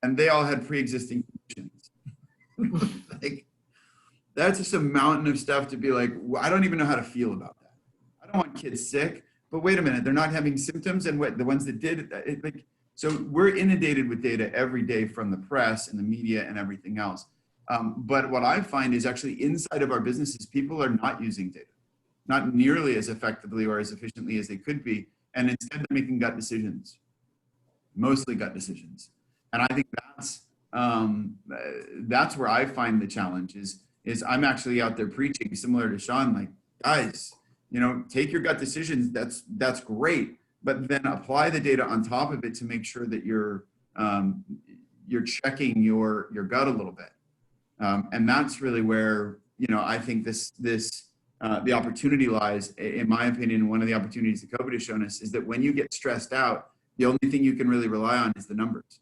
And they all had pre-existing conditions. Like, that's just a mountain of stuff to be like, I don't even know how to feel about that. I don't want kids sick, but wait a minute, they're not having symptoms, and what the ones that did, so we're inundated with data every day from the press and the media and everything else. But what I find is actually inside of our businesses, people are not using data, not nearly as effectively or as efficiently as they could be. And instead they're making gut decisions, mostly gut decisions. And I think that's where I find the challenge is I'm actually out there preaching similar to Sean, like, guys, you know, take your gut decisions. That's great, but then apply the data on top of it to make sure that you're checking your gut a little bit. And that's really where, you know, I think the opportunity lies, in my opinion. One of the opportunities that COVID has shown us is that when you get stressed out, the only thing you can really rely on is the numbers,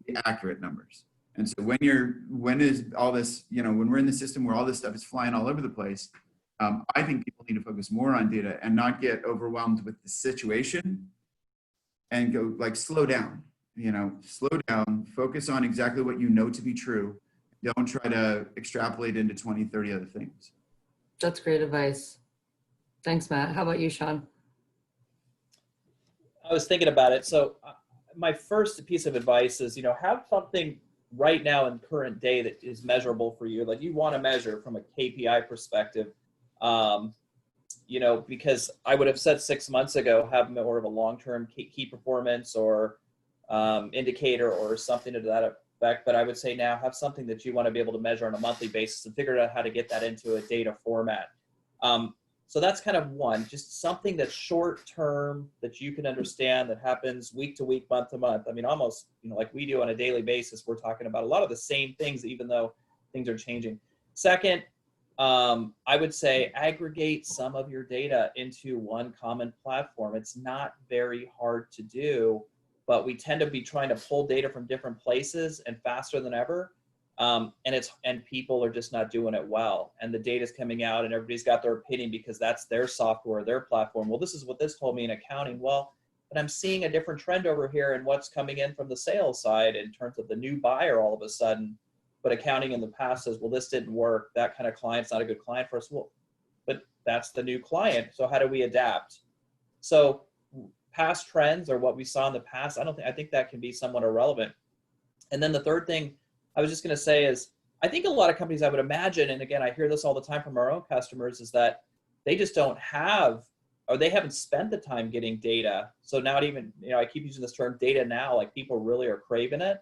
the accurate numbers. And so when is all this, you know, when we're in the system where all this stuff is flying all over the place, I think people need to focus more on data and not get overwhelmed with the situation and go like, slow down, you know, slow down, focus on exactly what you know to be true. Don't try to extrapolate into 20, 30 other things. That's great advice. Thanks, Matt. How about you, Sean? I was thinking about it. So my first piece of advice is, you know, have something right now in current day that is measurable for you. Like you want to measure from a KPI perspective, you know, because I would have said 6 months ago, have more of a long-term key performance or indicator or something to that effect. But I would say now have something that you want to be able to measure on a monthly basis and figure out how to get that into a data format. So that's kind of one, just something that's short term that you can understand that happens week to week, month to month. I mean, almost, you know, like we do on a daily basis, we're talking about a lot of the same things, even though things are changing. Second, I would say aggregate some of your data into one common platform. It's not very hard to do, but we tend to be trying to pull data from different places and faster than ever. And people are just not doing it well. And the data's coming out and everybody's got their opinion because that's their software, their platform. Well, this is what this told me in accounting. Well, but I'm seeing a different trend over here in what's coming in from the sales side in terms of the new buyer all of a sudden. But accounting in the past says, well, this didn't work. That kind of client's not a good client for us. Well, but that's the new client. So how do we adapt? So past trends or what we saw in the past, I think that can be somewhat irrelevant. And then the third thing I was just going to say is, I think a lot of companies, I would imagine, and again, I hear this all the time from our own customers, is that they just don't have, or they haven't spent the time getting data. So not even, you know, I keep using this term data now, like people really are craving it.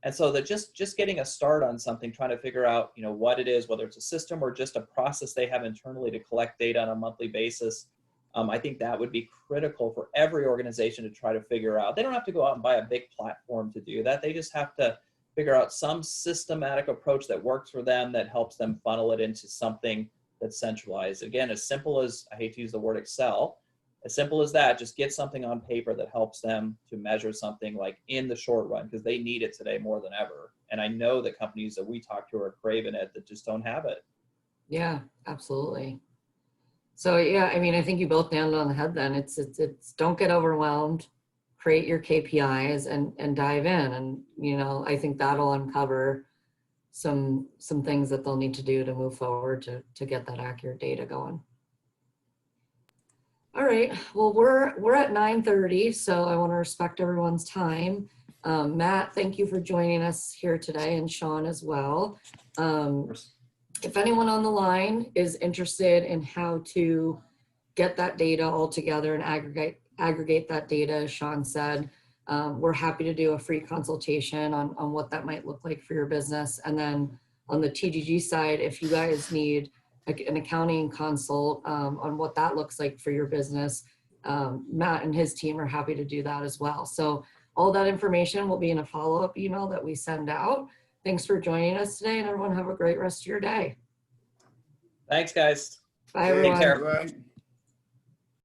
And so that just getting a start on something, trying to figure out, you know, what it is, whether it's a system or just a process they have internally to collect data on a monthly basis. I think that would be critical for every organization to try to figure out. They don't have to go out and buy a big platform to do that. They just have to figure out some systematic approach that works for them, that helps them funnel it into something that's centralized. Again, as simple as, I hate to use the word Excel, as simple as that, just get something on paper that helps them to measure something like in the short run, because they need it today more than ever. And I know that companies that we talk to are craving it that just don't have it. Yeah, absolutely. So yeah, I mean, I think you both nailed it on the head then. It's don't get overwhelmed, create your KPIs and dive in. And, you know, I think that'll uncover some things that they'll need to do to move forward to get that accurate data going. All right, well, we're at 9:30, so I want to respect everyone's time. Matt, thank you for joining us here today, and Sean as well. If anyone on the line is interested in how to get that data all together and aggregate that data, as Sean said, we're happy to do a free consultation on what that might look like for your business. And then on the TGG side, if you guys need an accounting consult on what that looks like for your business, Matt and his team are happy to do that as well. So all that information will be in a follow-up email that we send out. Thanks for joining us today, and everyone have a great rest of your day. Thanks, guys. Bye, everyone. Take care. Bye.